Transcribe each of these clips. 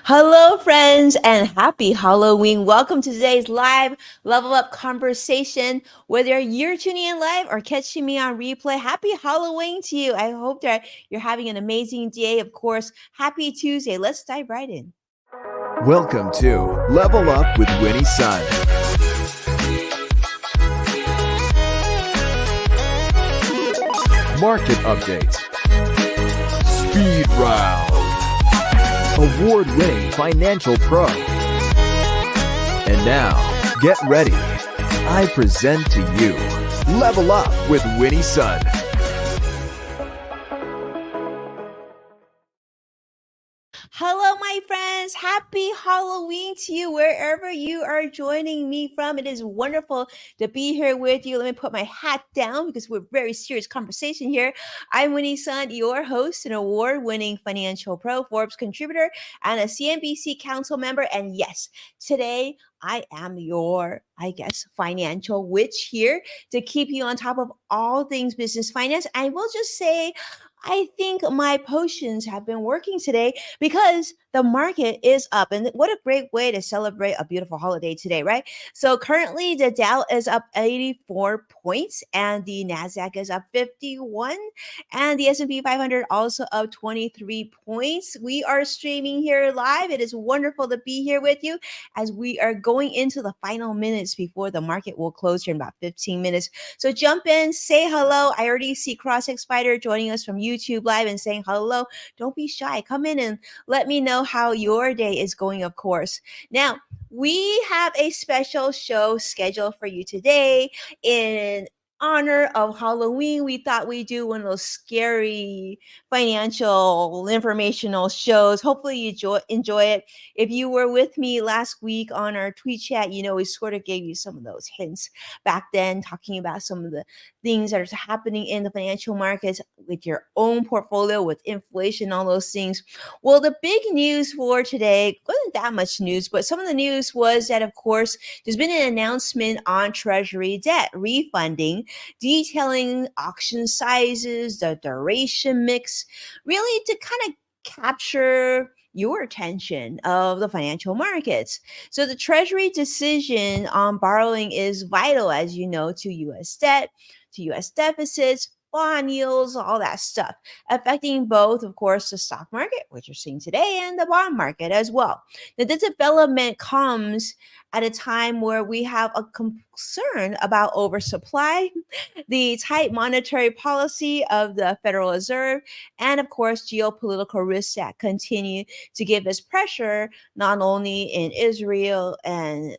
Hello, friends, and happy Halloween. Welcome to today's live level up conversation. Whether you're tuning in live or catching me on replay, happy Halloween to you. I hope that you're having an amazing day. Of course, happy Tuesday. Let's dive right in. Welcome to Level Up with Winnie Sun. Market updates. Speed round. Award-winning financial pro. And now, get ready. I present to you Level Up with Winnie Sun. Hello, my friends. Happy Halloween to you wherever you are joining me from. It is wonderful to be here with you. Let me put my hat down because we're very serious conversation here. I'm Winnie Sun, your host, an award-winning financial pro, Forbes contributor, and a CNBC council member. And yes, today I am your, financial witch here to keep you on top of all things business finance. I will just say, I think my potions have been working today because the market is up. And what a great way to celebrate a beautiful holiday today, right? So currently the Dow is up 84 points and the Nasdaq is up 51 and the S&P 500 also up 23 points. We are streaming here live. It is wonderful to be here with you as we are going into the final minutes before the market will close here in about 15 minutes. So jump in, say hello. I already see CrossX Spider joining us from YouTube Live and saying hello. Don't be shy. Come in and let me know how your day is going, of course. Now, we have a special show scheduled for you today in honor of Halloween. We thought we'd do one of those scary financial informational shows. Hopefully you enjoy it. If you were with me last week on our tweet chat, we sort of gave you some of those hints back then, talking about some of the things that are happening in the financial markets with your own portfolio, with inflation, all those things. Well, the big news for today wasn't that much news, but some of the news was that, of course, there's been an announcement on Treasury debt refunding, detailing auction sizes, the duration mix, really to kind of capture your attention of the financial markets. So the Treasury decision on borrowing is vital, as you know, to US debt, to US deficits, bond yields, all that stuff, affecting both, of course, the stock market, which you're seeing today, and the bond market as well. Now, this development comes at a time where we have a concern about oversupply, the tight monetary policy of the Federal Reserve, and of course, geopolitical risks that continue to give us pressure not only in Israel and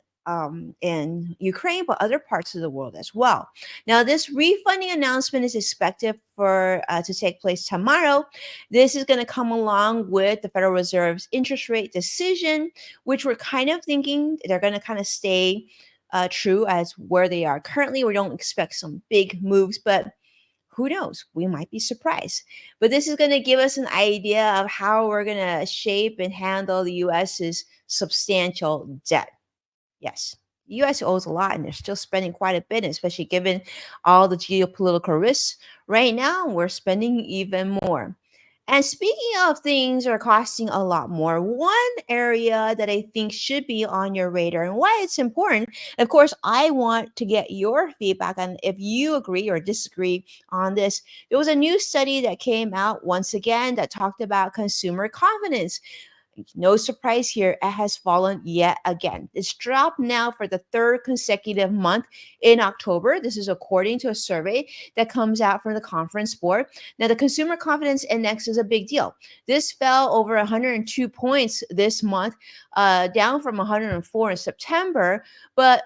in Ukraine, but other parts of the world as well. Now, this refunding announcement is expected for to take place tomorrow. This is going to come along with the Federal Reserve's interest rate decision, which we're kind of thinking they're going to kind of stay true as where they are currently. We don't expect some big moves, but who knows? We might be surprised. But this is going to give us an idea of how we're going to shape and handle the US's substantial debt. Yes. The US owes a lot and they're still spending quite a bit, especially given all the geopolitical risks. Right now, we're spending even more. And speaking of things that are costing a lot more, one area that I think should be on your radar and why it's important, of course, I want to get your feedback on if you agree or disagree on this. There was a new study that came out once again that talked about consumer confidence. No surprise here, it has fallen yet again. It's dropped now for the third consecutive month in October. This is according to a survey that comes out from the Conference Board. Now, the Consumer Confidence Index is a big deal. This fell over 102 points this month, down from 104 in September, but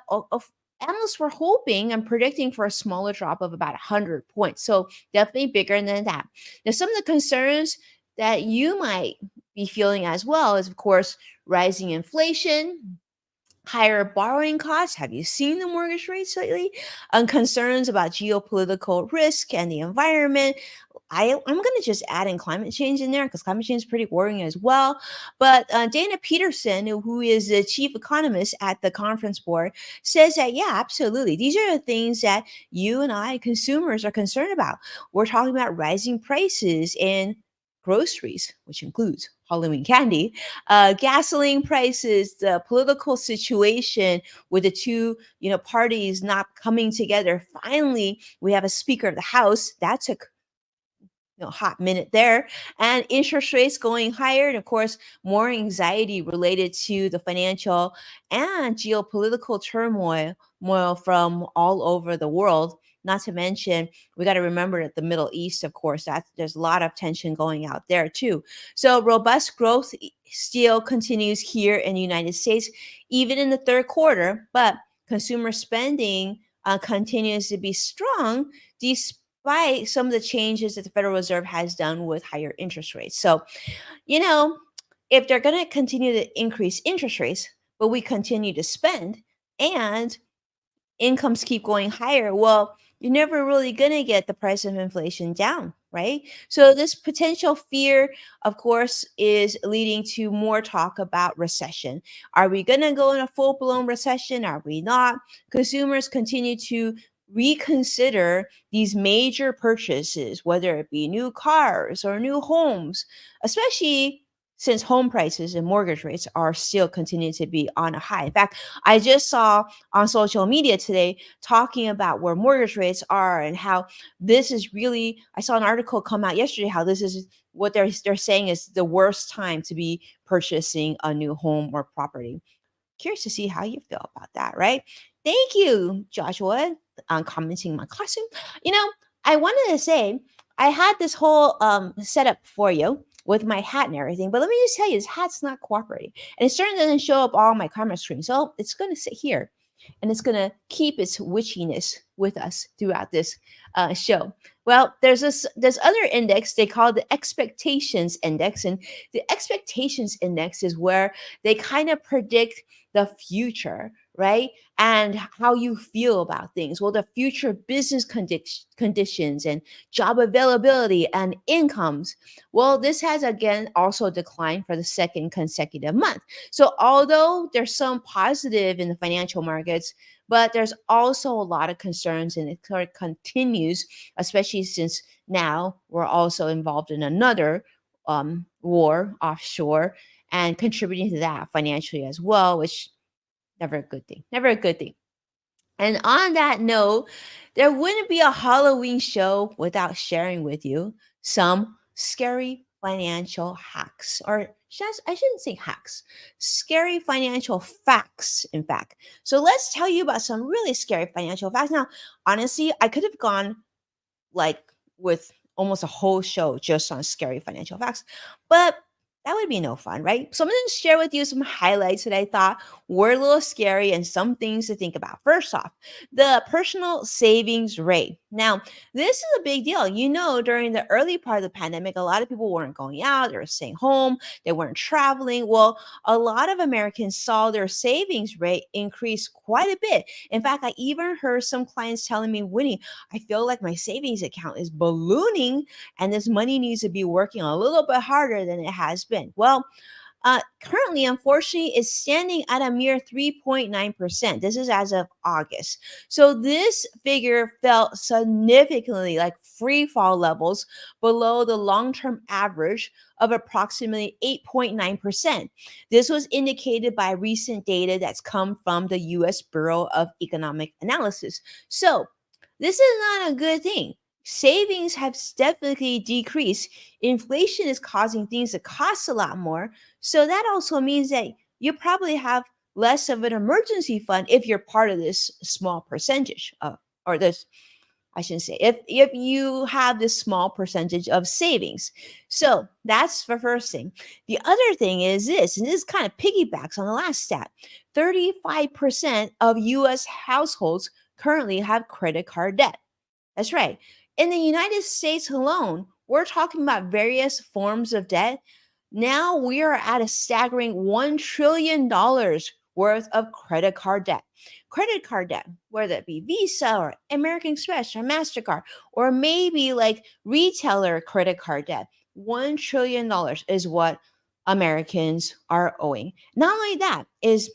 analysts were hoping and predicting for a smaller drop of about 100 points. So definitely bigger than that. Now, some of the concerns that you might be feeling as well is, of course, rising inflation, higher borrowing costs. Have you seen the mortgage rates lately? And concerns about geopolitical risk and the environment. I'm going to just add in climate change in there because climate change is pretty worrying as well. But Dana Peterson, who is the chief economist at the Conference Board, says that, yeah, absolutely. These are the things that you and I, consumers, are concerned about. We're talking about rising prices in groceries, which includes Halloween candy, gasoline prices, the political situation with the two, parties not coming together. Finally, we have a Speaker of the House. That took hot minute there, and interest rates going higher, and of course more anxiety related to the financial and geopolitical turmoil from all over the world. Not to mention, we got to remember that the Middle East, of course, that there's a lot of tension going out there too. So robust growth still continues here in the United States, even in the third quarter, but consumer spending continues to be strong despite some of the changes that the Federal Reserve has done with higher interest rates. So, you know, if they're going to continue to increase interest rates, but we continue to spend and incomes keep going higher, well, you're never really going to get the price of inflation down, right? So, this potential fear, of course, is leading to more talk about recession. Are we going to go in a full blown recession? Are we not? Consumers continue to reconsider these major purchases, whether it be new cars or new homes, especially since home prices and mortgage rates are still continuing to be on a high. In fact, I just saw on social media today talking about where mortgage rates are and how this is really, I saw an article come out yesterday how this is what they're saying is the worst time to be purchasing a new home or property. Curious to see how you feel about that, right? Thank you, Joshua, on commenting my costume. You know, I wanted to say I had this whole setup for you with my hat and everything, but let me just tell you, this hat's not cooperating, and it certainly doesn't show up on my camera screen. So it's going to sit here, and it's going to keep its witchiness with us throughout this show. Well, there's this other index they call the expectations index, and the expectations index is where they kind of predict the future, right? And how you feel about things. Well, the future business conditions and job availability and incomes. Well, this has again also declined for the second consecutive month. So, although there's some positive in the financial markets, but there's also a lot of concerns, and it sort of continues, especially since now we're also involved in another war offshore and contributing to that financially as well, which never a good thing. Never a good thing. And on that note, there wouldn't be a Halloween show without sharing with you some scary financial hacks, or I shouldn't say hacks, scary financial facts, in fact. So let's tell you about some really scary financial facts. Now, honestly, I could have gone like with almost a whole show just on scary financial facts, but that would be no fun, right? So I'm going to share with you some highlights that I thought were a little scary and some things to think about. First off, the personal savings rate. Now, this is a big deal. During the early part of the pandemic, a lot of people weren't going out, they were staying home, they weren't traveling. Well, a lot of Americans saw their savings rate increase quite a bit. In fact, I even heard some clients telling me, Winnie, I feel like my savings account is ballooning and this money needs to be working a little bit harder than it has been. Well, currently, unfortunately, is standing at a mere 3.9%. This is as of August. So this figure fell significantly, like free fall levels, below the long term average of approximately 8.9%. This was indicated by recent data that's come from the US Bureau of Economic Analysis. So this is not a good thing. Savings have definitely decreased. Inflation is causing things to cost a lot more. So that also means that you probably have less of an emergency fund if you're part of this small percentage of, or this, I shouldn't say, if you have this small percentage of savings. So that's the first thing. The other thing is this, and this kind of piggybacks on the last stat. 35% of US households currently have credit card debt. That's right. In the United States alone, we're talking about various forms of debt. Now we are at a staggering $1 trillion worth of credit card debt. Credit card debt, whether it be Visa or American Express or MasterCard, or maybe like retailer credit card debt. $1 trillion is what Americans are owing. Not only that, is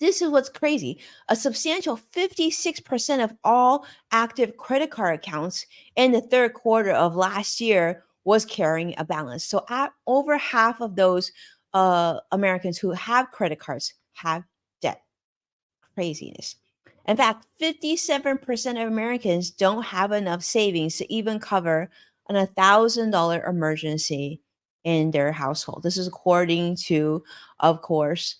this is what's crazy. A substantial 56% of all active credit card accounts in the third quarter of last year was carrying a balance. So over half of those Americans who have credit cards have debt. Craziness. In fact, 57% of Americans don't have enough savings to even cover an $1,000 emergency in their household. This is according to, of course,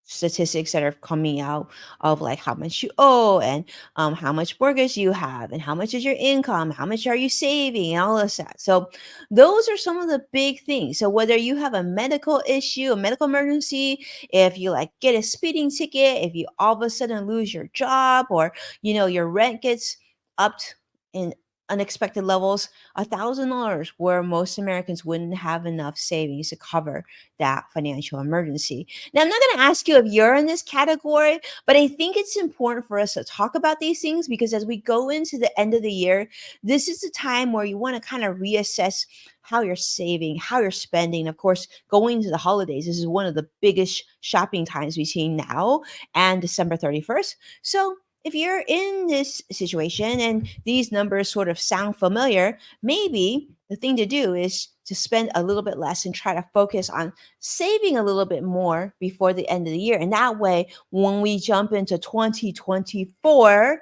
statistics that are coming out of like how much you owe, and how much mortgage you have, and how much is your income, how much are you saving, and all of that. So those are some of the big things. So whether you have a medical issue, a medical emergency, if you like get a speeding ticket, if you all of a sudden lose your job, or your rent gets upped in unexpected levels, $1,000, where most Americans wouldn't have enough savings to cover that financial emergency. Now, I'm not going to ask you if you're in this category, but I think it's important for us to talk about these things, because as we go into the end of the year, this is the time where you want to kind of reassess how you're saving, how you're spending. Of course, going into the holidays, this is one of the biggest shopping times we see now, and December 31st. So, if you're in this situation and these numbers sort of sound familiar, maybe the thing to do is to spend a little bit less and try to focus on saving a little bit more before the end of the year. And that way, when we jump into 2024,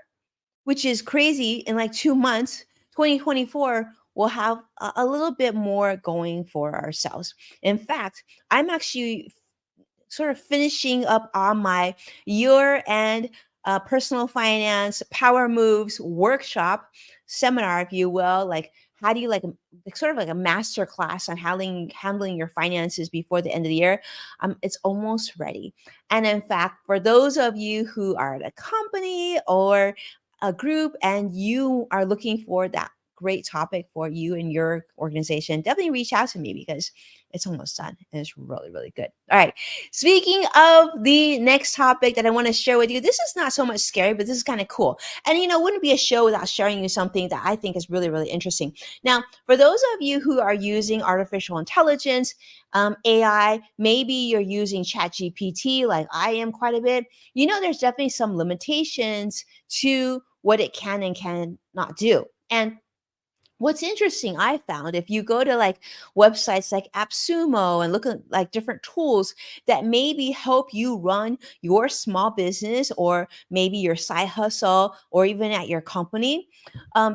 which is crazy, in like 2 months, 2024 will have a little bit more going for ourselves. In fact, I'm actually sort of finishing up on my year end personal finance power moves workshop seminar, if you will. Like, how do you like sort of like a master class on handling your finances before the end of the year? It's almost ready. And in fact, for those of you who are at a company or a group and you are looking for that great topic for you and your organization, definitely reach out to me, because it's almost done and it's really, really good. All right. Speaking of the next topic that I want to share with you, this is not so much scary, but this is kind of cool. And, wouldn't be a show without sharing you something that I think is really, really interesting. Now, for those of you who are using artificial intelligence, AI, maybe you're using ChatGPT like I am quite a bit, there's definitely some limitations to what it can and cannot do. And what's interesting, I found, if you go to like websites like AppSumo and look at like different tools that maybe help you run your small business, or maybe your side hustle, or even at your company,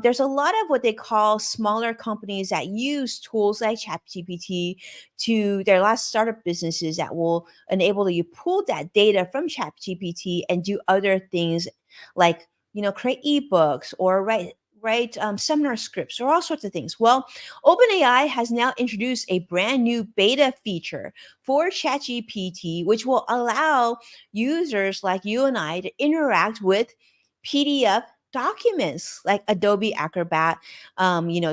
there's a lot of what they call smaller companies that use tools like ChatGPT to their last startup businesses that will enable you pull that data from ChatGPT and do other things like create ebooks or write seminar scripts or all sorts of things. Well, OpenAI has now introduced a brand new beta feature for ChatGPT, which will allow users like you and I to interact with PDF documents like Adobe Acrobat,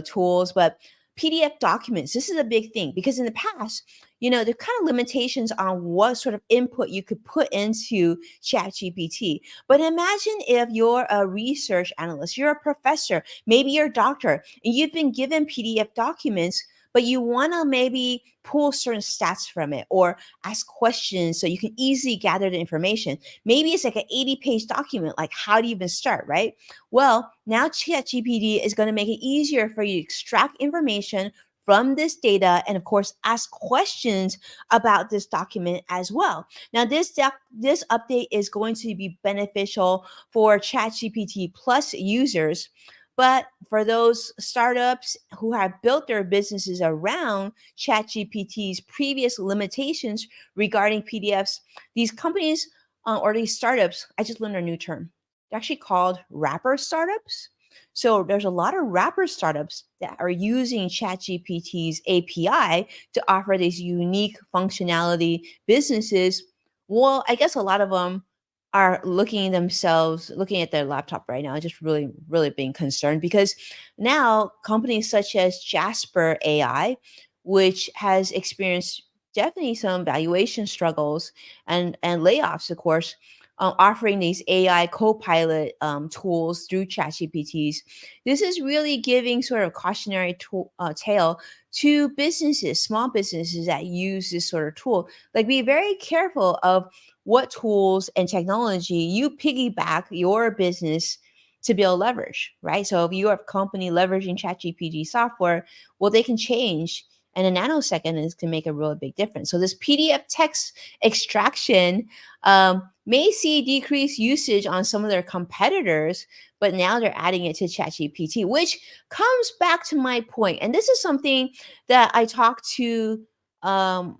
tools, but PDF documents. This is a big thing because in the past, there are kind of limitations on what sort of input you could put into ChatGPT. But imagine if you're a research analyst, you're a professor, maybe you're a doctor, and you've been given PDF documents, but you want to maybe pull certain stats from it or ask questions so you can easily gather the information. Maybe it's like an 80-page document. Like, how do you even start, right? Well, now ChatGPT is going to make it easier for you to extract information from this data and, of course, ask questions about this document as well. Now, this update is going to be beneficial for ChatGPT Plus users, but for those startups who have built their businesses around ChatGPT's previous limitations regarding PDFs, these companies or these startups, I just learned a new term. They're actually called wrapper startups. So there's a lot of wrapper startups that are using ChatGPT's API to offer these unique functionality businesses. Well, I guess a lot of them are looking at their laptop right now, just really, really being concerned because now companies such as Jasper AI, which has experienced definitely some valuation struggles and layoffs, of course, offering these AI co-pilot tools through ChatGPTs. This is really giving sort of cautionary tale to businesses, small businesses that use this sort of tool. Like, be very careful of what tools and technology you piggyback your business to build leverage, right? So if you are a company leveraging ChatGPT software, well, they can change in a nanosecond and can make a really big difference. So this PDF text extraction may see decreased usage on some of their competitors, but now they're adding it to ChatGPT, which comes back to my point. And this is something that I talk to um,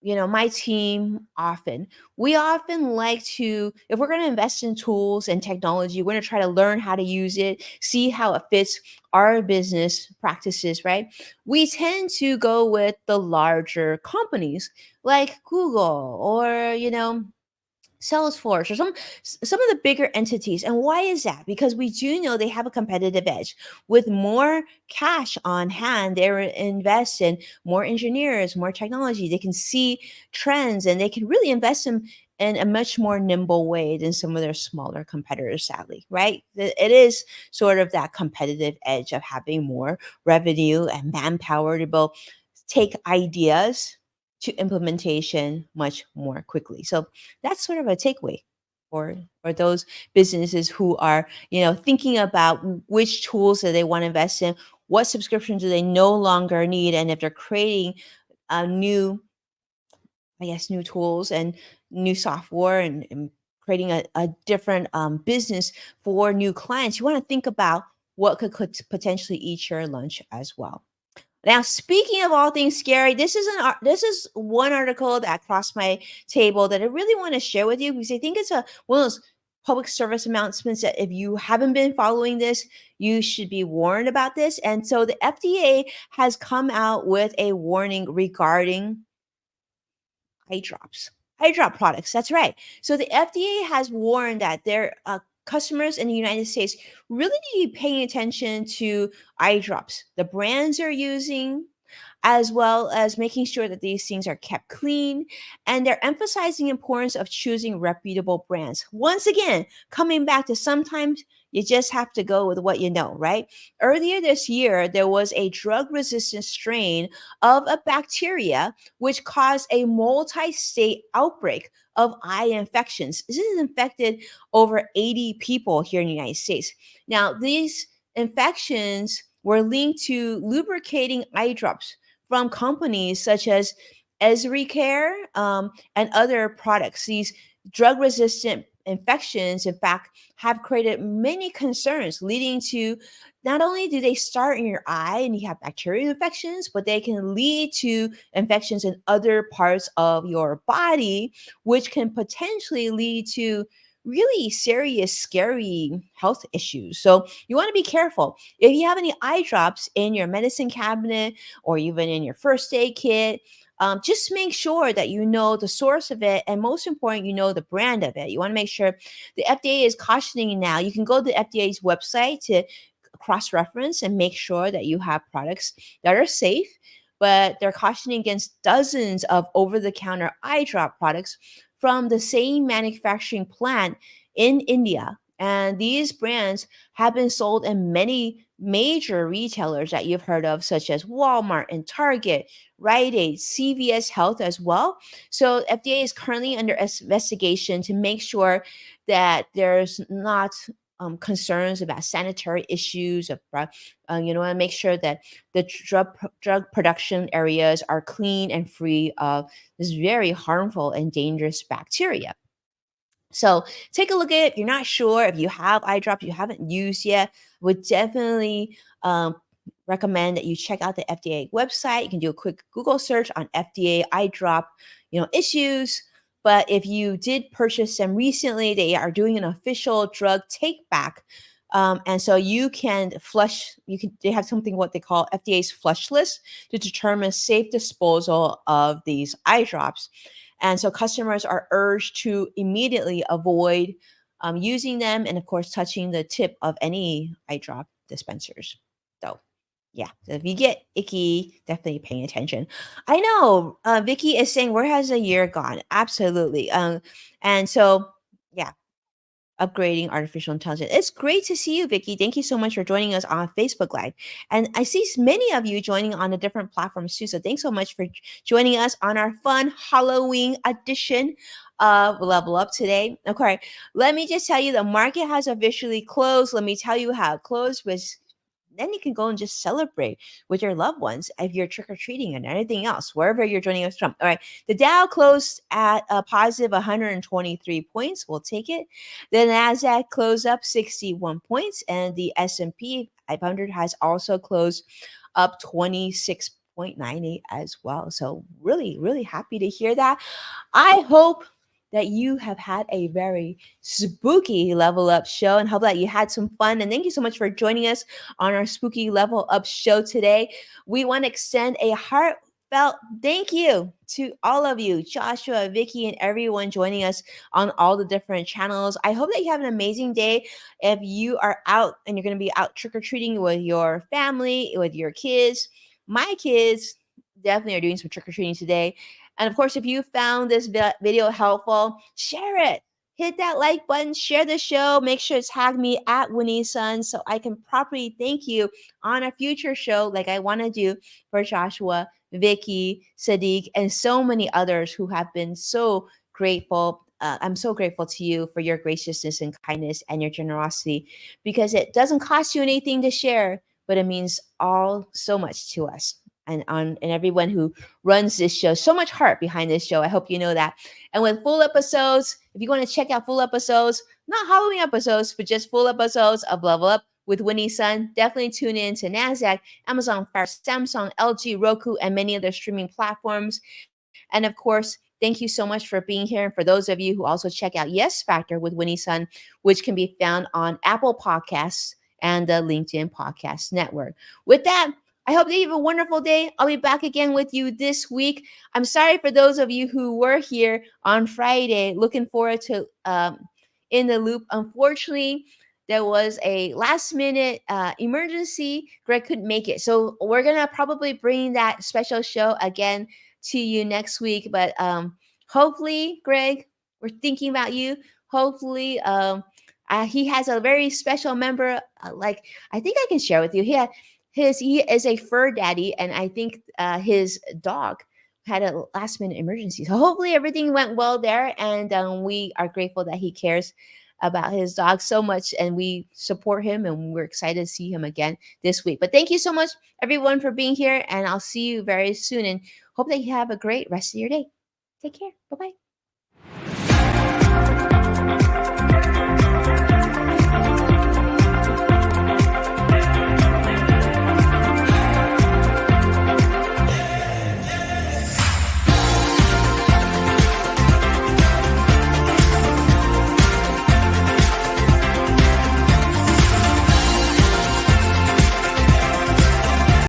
my team often. We often like to, if we're going to invest in tools and technology, we're going to try to learn how to use it, see how it fits our business practices, right? We tend to go with the larger companies like Google or, Salesforce or some of the bigger entities. And why is that? Because we do know they have a competitive edge. With more cash on hand, they're invest in more engineers, more technology. They can see trends and they can really invest in a much more nimble way than some of their smaller competitors, sadly, right? It is sort of that competitive edge of having more revenue and manpower to both take ideas to implementation much more quickly. So that's sort of a takeaway for those businesses who are thinking about which tools that they want to invest in, what subscriptions do they no longer need, and if they're creating a new, I guess, new tools and new software and creating a different business for new clients, you want to think about what could potentially eat your lunch as well. Now, speaking of all things scary, this is one article that crossed my table that I really want to share with you because I think it's a one of those public service announcements that if you haven't been following this, you should be warned about this. And so the FDA has come out with a warning regarding eye drops, eye drop products. That's right. So the FDA has warned that their customers in the United States really need to be paying attention to eye drops, the brands they're using, as well as making sure that these things are kept clean. And they're emphasizing the importance of choosing reputable brands. Once again, coming back to sometimes you just have to go with what you know, right? Earlier this year, there was a drug resistant strain of a bacteria which caused a multi state outbreak of eye infections. This has infected over 80 people here in the United States. Now, these infections were linked to lubricating eye drops from companies such as Esri Care and other products. These drug resistant infections, in fact, have created many concerns, leading to not only do they start in your eye and you have bacterial infections, but they can lead to infections in other parts of your body, which can potentially lead to really serious, scary health issues. So you want to be careful. If you have any eye drops in your medicine cabinet or even in your first aid kit, just make sure that you know the source of it. And most important, you know the brand of it. You want to make sure the FDA is cautioning you now. You can go to the FDA's website to cross reference and make sure that you have products that are safe. But they're cautioning against dozens of over the counter eye drop products from the same manufacturing plant in India. And these brands have been sold in many major retailers that you've heard of, such as Walmart and Target, Rite Aid, CVS Health as well. So FDA is currently under investigation to make sure that there's not concerns about sanitary issues, and make sure that the drug production areas are clean and free of this very harmful and dangerous bacteria. So take a look at it. If you're not sure if you have eye drops you haven't used yet, would definitely recommend that you check out the FDA website. You can do a quick Google search on FDA eye drop, issues. But if you did purchase them recently, they are doing an official drug take back. And so you can flush, they have something what they call FDA's flush list to determine safe disposal of these eye drops. And so customers are urged to immediately avoid using them and, of course, touching the tip of any eye drop dispensers. So, yeah, so if you get icky, definitely paying attention. I know Vicky is saying, where has a year gone? Absolutely. And so, yeah, upgrading artificial intelligence. It's great to see you, Vicky. Thank you so much for joining us on Facebook Live. And I see many of you joining on the different platforms too. So thanks so much for joining us on our fun Halloween edition of Level Up today. Okay, let me just tell you the market has officially closed. Let me tell you how it closed was then you can go and just celebrate with your loved ones if you're trick or treating and anything else, wherever you're joining us from. All right. The Dow closed at a positive 123 points. We'll take it. The Nasdaq closed up 61 points, and the S&P 500 has also closed up 26.98 as well. So really, really happy to hear that. I hope that you have had a very spooky level up show and hope that you had some fun. And thank you so much for joining us on our spooky level up show today. We want to extend a heartfelt thank you to all of you, Joshua, Vicky, and everyone joining us on all the different channels. I hope that you have an amazing day. If you are out and you're going to be out trick or treating with your family, with your kids, my kids definitely are doing some trick or treating today. And of course, if you found this video helpful, share it. Hit that like button, share the show, make sure to tag me at Winnie Sun so I can properly thank you on a future show like I want to do for Joshua, Vicky, Sadiq, and so many others who have been so grateful. I'm so grateful to you for your graciousness and kindness and your generosity because it doesn't cost you anything to share, but it means all so much to us and everyone who runs this show. So much heart behind this show. I hope you know that. And with full episodes, if you want to check out full episodes, not Halloween episodes, but just full episodes of Level Up with Winnie Sun, definitely tune in to NASDAQ, Amazon Fire, Samsung, LG, Roku, and many other streaming platforms. And of course, thank you so much for being here. And for those of you who also check out Yes Factor with Winnie Sun, which can be found on Apple Podcasts and the LinkedIn Podcast Network. With that, I hope that you have a wonderful day. I'll be back again with you this week. I'm sorry for those of you who were here on Friday. Looking forward to In the Loop. Unfortunately, there was a last minute emergency. Greg couldn't make it. So we're going to probably bring that special show again to you next week. But hopefully, Greg, we're thinking about you. Hopefully, he has a very special member. Like I think I can share with you. He is a fur daddy, and I think his dog had a last minute emergency. So hopefully everything went well there, and we are grateful that he cares about his dog so much, and we support him, and we're excited to see him again this week. But thank you so much, everyone, for being here, and I'll see you very soon, and hope that you have a great rest of your day. Take care. Bye bye.